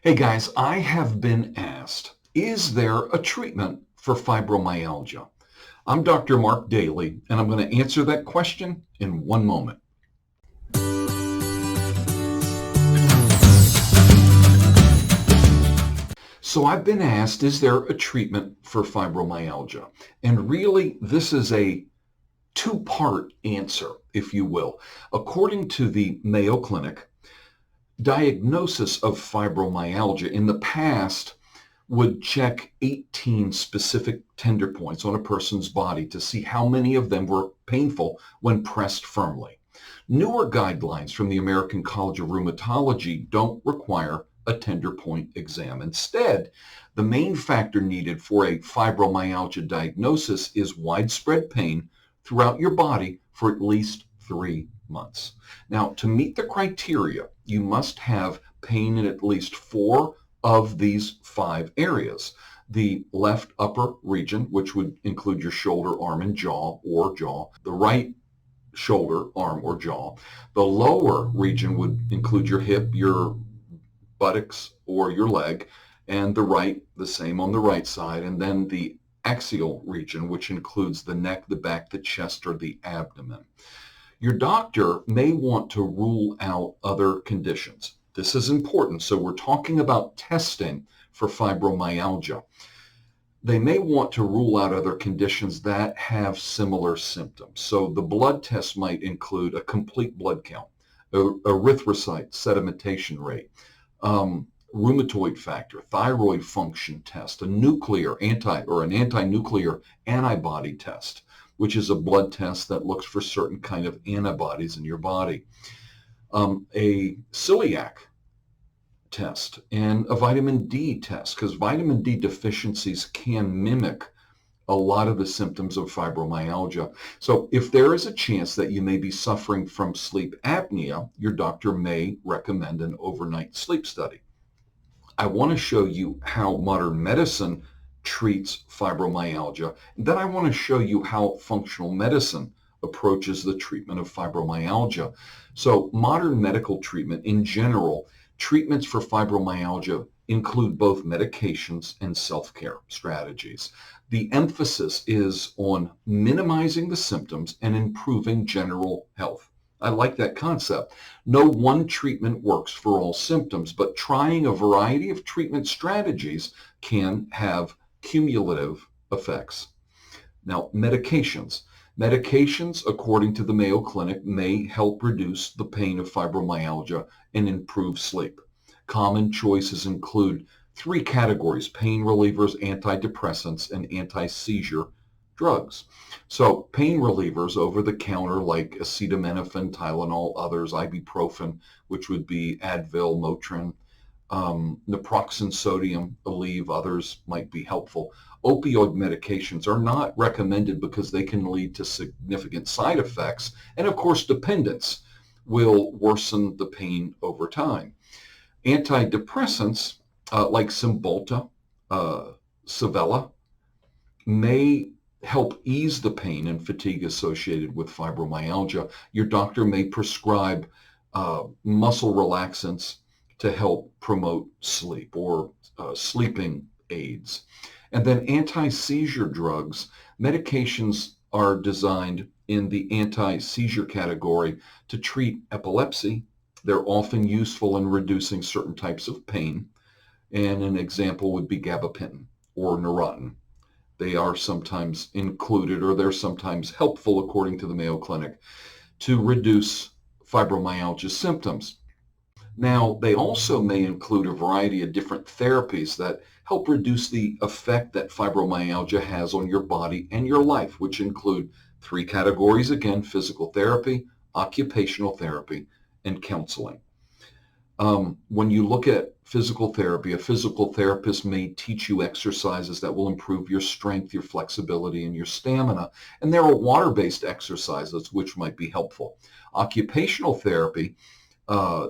Hey guys, I have been asked, is there a treatment for fibromyalgia? I'm Dr. Mark Dailey, and I'm going to answer that question in one moment. So I've been asked, is there a treatment for fibromyalgia? And really, this is a two-part answer, if you will. According to the Mayo Clinic, diagnosis of fibromyalgia in the past would check 18 specific tender points on a person's body to see how many of them were painful when pressed firmly. Newer guidelines from the American College of Rheumatology don't require a tender point exam. Instead, the main factor needed for a fibromyalgia diagnosis is widespread pain throughout your body for at least 3 months. Now, to meet the criteria, you must have pain in at least 4 of these 5 areas. The left upper region, which would include your shoulder, arm, and jaw, the right shoulder, arm, or jaw. The lower region would include your hip, your buttocks, or your leg, and the same on the right side, and then the axial region, which includes the neck, the back, the chest, or the abdomen. Your doctor may want to rule out other conditions. This is important. So we're talking about testing for fibromyalgia. They may want to rule out other conditions that have similar symptoms. So the blood test might include a complete blood count, erythrocyte sedimentation rate, rheumatoid factor, thyroid function test, an anti-nuclear antibody test, which is a blood test that looks for certain kind of antibodies in your body, a celiac test, and a vitamin D test, because vitamin D deficiencies can mimic a lot of the symptoms of fibromyalgia. So if there is a chance that you may be suffering from sleep apnea, your doctor may recommend an overnight sleep study. I want to show you how modern medicine treats fibromyalgia. And then I want to show you how functional medicine approaches the treatment of fibromyalgia. So modern medical treatment in general, treatments for fibromyalgia include both medications and self-care strategies. The emphasis is on minimizing the symptoms and improving general health. I like that concept. No one treatment works for all symptoms, but trying a variety of treatment strategies can have cumulative effects. Now, medications. Medications, according to the Mayo Clinic, may help reduce the pain of fibromyalgia and improve sleep. Common choices include 3 categories: pain relievers, antidepressants, and anti-seizure drugs. So pain relievers over the counter like acetaminophen, Tylenol, others, ibuprofen, which would be Advil, Motrin, naproxen sodium, Aleve, others might be helpful. Opioid medications are not recommended because they can lead to significant side effects. And of course, dependence will worsen the pain over time. Antidepressants like Cymbalta, Savella, may help ease the pain and fatigue associated with fibromyalgia. Your doctor may prescribe muscle relaxants to help promote sleep, or sleeping aids. And then anti-seizure drugs. Medications are designed in the anti-seizure category to treat epilepsy. They're often useful in reducing certain types of pain. And an example would be gabapentin or Neurontin. They are sometimes included, or they're sometimes helpful, according to the Mayo Clinic, to reduce fibromyalgia symptoms. Now, they also may include a variety of different therapies that help reduce the effect that fibromyalgia has on your body and your life, which include 3 categories again: physical therapy, occupational therapy, and counseling. When you look at physical therapy, a physical therapist may teach you exercises that will improve your strength, your flexibility, and your stamina. And there are water-based exercises which might be helpful. Occupational therapy,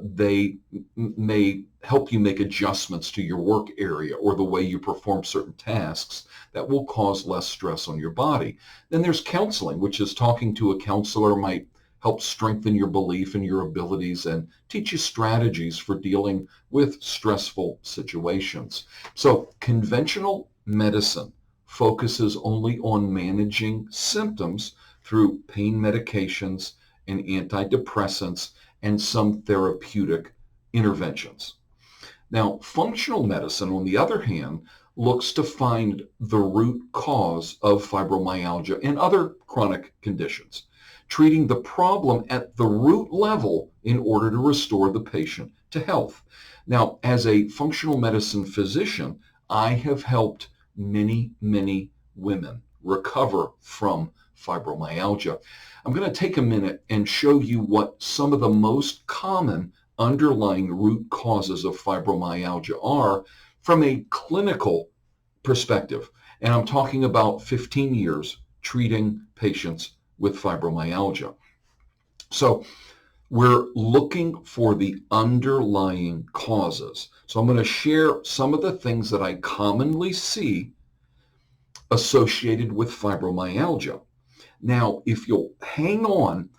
they may help you make adjustments to your work area or the way you perform certain tasks that will cause less stress on your body. Then there's counseling, which is talking to a counselor might help strengthen your belief in your abilities and teach you strategies for dealing with stressful situations. So conventional medicine focuses only on managing symptoms through pain medications and antidepressants and some therapeutic interventions. Now, functional medicine, on the other hand, looks to find the root cause of fibromyalgia and other chronic conditions, treating the problem at the root level in order to restore the patient to health. Now, as a functional medicine physician, I have helped many, many women recover from fibromyalgia. I'm going to take a minute and show you what some of the most common underlying root causes of fibromyalgia are from a clinical perspective. And I'm talking about 15 years treating patients with fibromyalgia. So we're looking for the underlying causes. So I'm going to share some of the things that I commonly see associated with fibromyalgia. Now, if you'll hang on,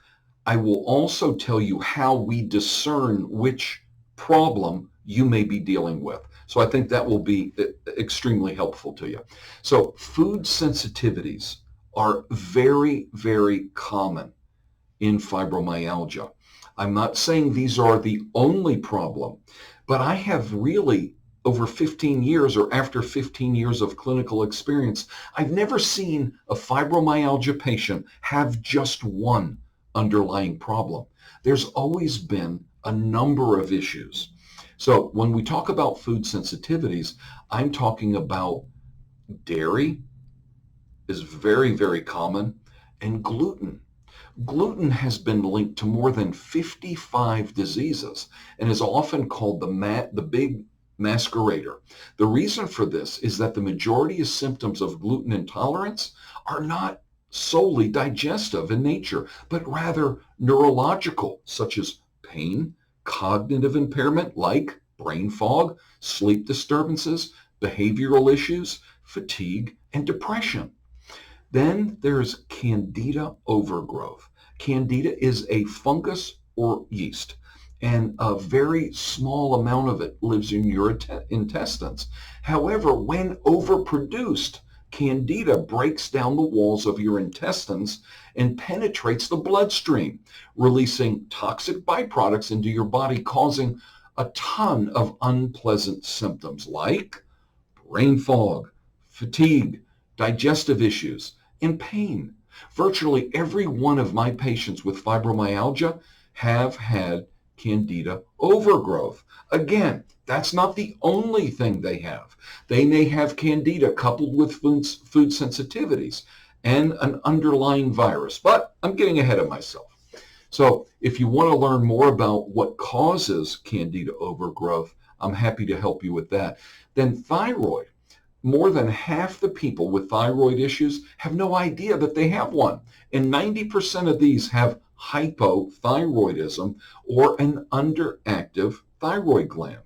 I will also tell you how we discern which problem you may be dealing with. So I think that will be extremely helpful to you. So food sensitivities are very, very common in fibromyalgia. I'm not saying these are the only problem, but I have really, over 15 years or after 15 years of clinical experience, I've never seen a fibromyalgia patient have just one underlying problem. There's always been a number of issues. So when we talk about food sensitivities, I'm talking about dairy is very, very common, and gluten. Gluten has been linked to more than 55 diseases and is often called the big masquerader. The reason for this is that the majority of symptoms of gluten intolerance are not solely digestive in nature, but rather neurological, such as pain, cognitive impairment like brain fog, sleep disturbances, behavioral issues, fatigue, and depression. Then there's Candida overgrowth. Candida is a fungus or yeast, and a very small amount of it lives in your intestines. However, when overproduced, Candida breaks down the walls of your intestines and penetrates the bloodstream, releasing toxic byproducts into your body, causing a ton of unpleasant symptoms like brain fog, fatigue, digestive issues, and pain. Virtually every one of my patients with fibromyalgia have had Candida overgrowth. Again, that's not the only thing they have. They may have Candida coupled with food sensitivities and an underlying virus, but I'm getting ahead of myself. So if you want to learn more about what causes Candida overgrowth, I'm happy to help you with that. Then thyroid. More than half the people with thyroid issues have no idea that they have one. And 90% of these have hypothyroidism or an underactive thyroid gland.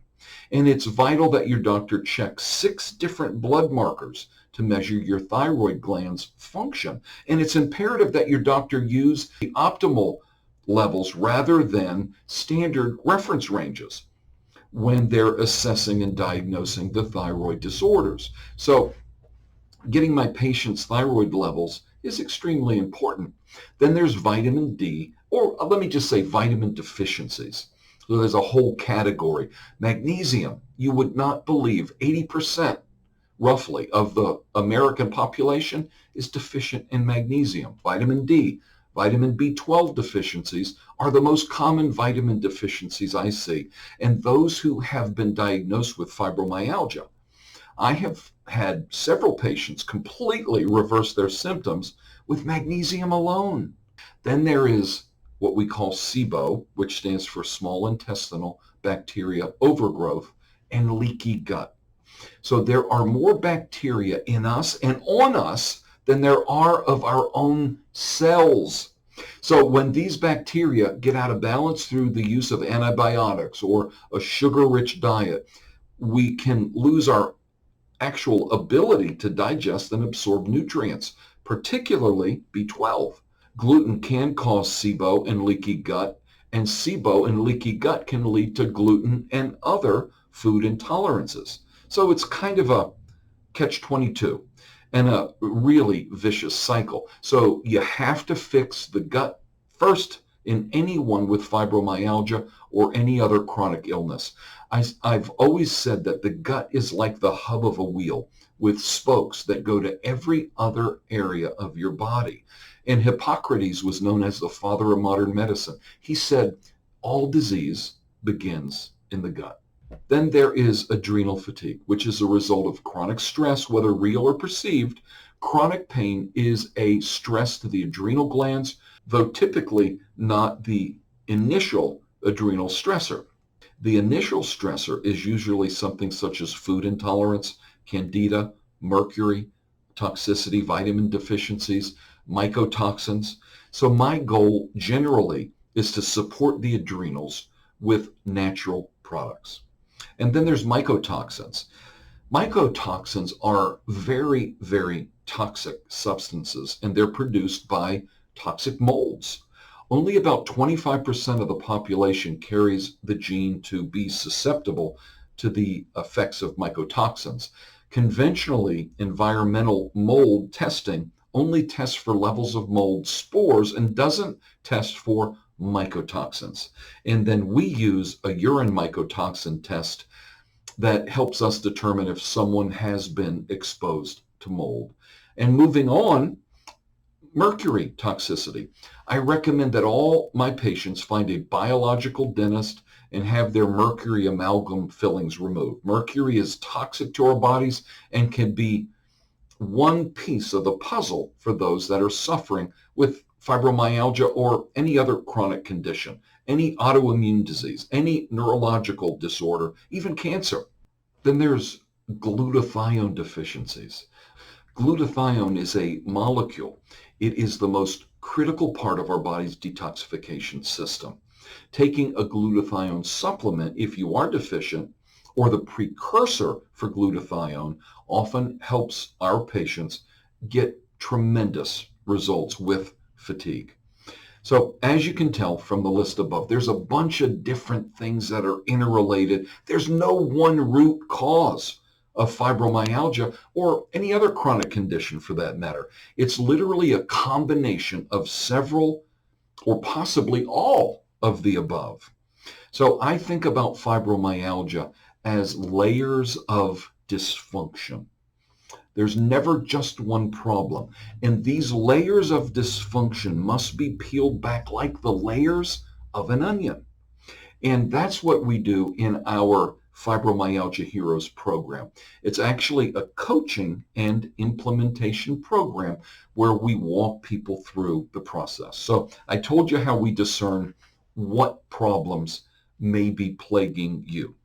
And it's vital that your doctor checks 6 different blood markers to measure your thyroid gland's function. And it's imperative that your doctor use the optimal levels rather than standard reference ranges when they're assessing and diagnosing the thyroid disorders. So getting my patient's thyroid levels is extremely important. Then there's vitamin D, or let me just say vitamin deficiencies. So there's a whole category. Magnesium, you would not believe 80% roughly of the American population is deficient in magnesium. Vitamin D, vitamin B12 deficiencies are the most common vitamin deficiencies I see, and those who have been diagnosed with fibromyalgia. I have had several patients completely reverse their symptoms with magnesium alone. Then there is what we call SIBO, which stands for small intestinal bacteria overgrowth, and leaky gut. So there are more bacteria in us and on us than there are of our own cells. So when these bacteria get out of balance through the use of antibiotics or a sugar-rich diet, we can lose our actual ability to digest and absorb nutrients, particularly B12. Gluten can cause SIBO and leaky gut, and SIBO and leaky gut can lead to gluten and other food intolerances. So it's kind of a catch-22 and a really vicious cycle. So you have to fix the gut first in anyone with fibromyalgia or any other chronic illness. I've always said that the gut is like the hub of a wheel with spokes that go to every other area of your body. And Hippocrates was known as the father of modern medicine. He said, all disease begins in the gut. Then there is adrenal fatigue, which is a result of chronic stress, whether real or perceived. Chronic pain is a stress to the adrenal glands, though typically not the initial adrenal stressor. The initial stressor is usually something such as food intolerance, Candida, Mercury Toxicity, vitamin deficiencies, mycotoxins. So my goal generally is to support the adrenals with natural products. And then there's mycotoxins. Mycotoxins are very, very toxic substances, and they're produced by toxic molds. Only about 25% of the population carries the gene to be susceptible to the effects of mycotoxins. Conventionally, environmental mold testing only tests for levels of mold spores and doesn't test for mycotoxins. And then we use a urine mycotoxin test that helps us determine if someone has been exposed to mold. And moving on, mercury toxicity. I recommend that all my patients find a biological dentist and have their mercury amalgam fillings removed. Mercury is toxic to our bodies and can be one piece of the puzzle for those that are suffering with fibromyalgia or any other chronic condition, any autoimmune disease, any neurological disorder, even cancer. Then there's glutathione deficiencies. Glutathione is a molecule. It is the most critical part of our body's detoxification system. Taking a glutathione supplement, if you are deficient, or the precursor for glutathione, often helps our patients get tremendous results with fatigue. So as you can tell from the list above, there's a bunch of different things that are interrelated. There's no one root cause of fibromyalgia or any other chronic condition for that matter. It's literally a combination of several or possibly all of the above. So I think about fibromyalgia as layers of dysfunction. There's never just one problem. And these layers of dysfunction must be peeled back like the layers of an onion. And that's what we do in our Fibromyalgia Heroes program. It's actually a coaching and implementation program where we walk people through the process. So I told you how we discern what problems may be plaguing you.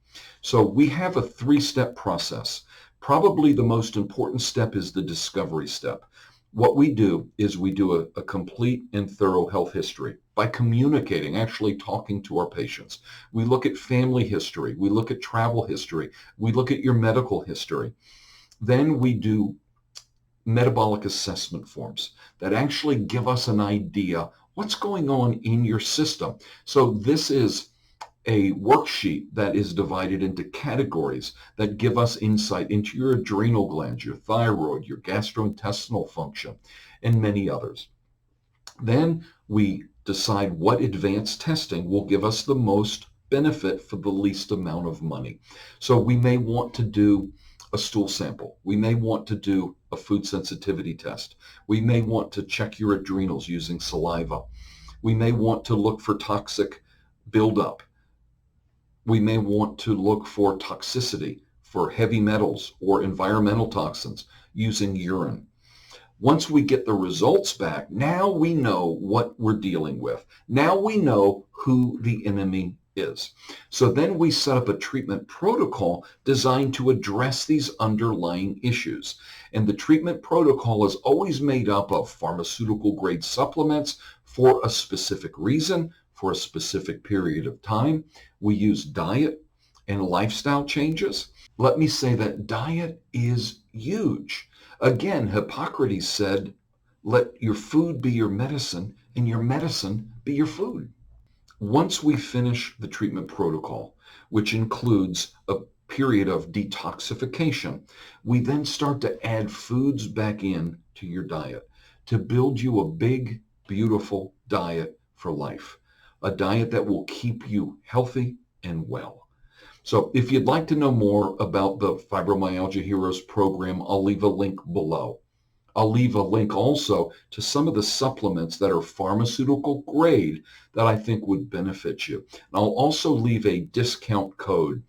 So we have a 3-step process. Probably the most important step is the discovery step. What we do is we do a complete and thorough health history by communicating, actually talking to our patients. We look at family history. We look at travel history. We look at your medical history. Then we do metabolic assessment forms that actually give us an idea what's going on in your system. So this is a worksheet that is divided into categories that give us insight into your adrenal glands, your thyroid, your gastrointestinal function, and many others. Then we decide what advanced testing will give us the most benefit for the least amount of money. So we may want to do a stool sample. We may want to do a food sensitivity test. We may want to check your adrenals using saliva. We may want to look for toxic buildup. We may want to look for toxicity for heavy metals or environmental toxins using urine. Once we get the results back, now we know what we're dealing with. Now we know who the enemy is. So then we set up a treatment protocol designed to address these underlying issues. And the treatment protocol is always made up of pharmaceutical grade supplements for a specific reason, for a specific period of time. We use diet and lifestyle changes. Let me say that diet is huge. Again, Hippocrates said, let your food be your medicine and your medicine be your food. Once we finish the treatment protocol, which includes a period of detoxification, we then start to add foods back in to your diet to build you a big, beautiful diet for life, a diet that will keep you healthy and well. So if you'd like to know more about the Fibromyalgia Heroes program, I'll leave a link below. I'll leave a link also to some of the supplements that are pharmaceutical grade that I think would benefit you. And I'll also leave a discount code,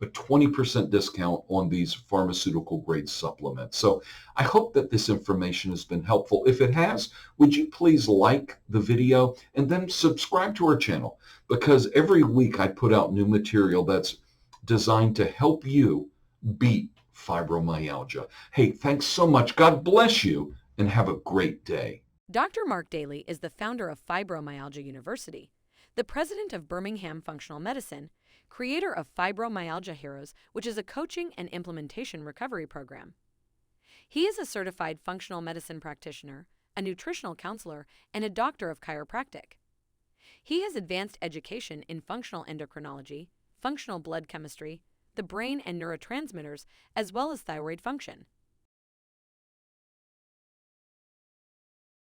a 20% discount on these pharmaceutical grade supplements. So I hope that this information has been helpful. If it has, would you please like the video and then subscribe to our channel? Because every week I put out new material that's designed to help you beat fibromyalgia. Hey, thanks so much. God bless you and have a great day. Dr. Mark Dailey is the founder of Fibromyalgia University, the president of Birmingham Functional Medicine, creator of Fibromyalgia Heroes, which is a coaching and implementation recovery program. He is a certified functional medicine practitioner, a nutritional counselor, and a doctor of chiropractic. He has advanced education in functional endocrinology, functional blood chemistry, the brain and neurotransmitters, as well as thyroid function.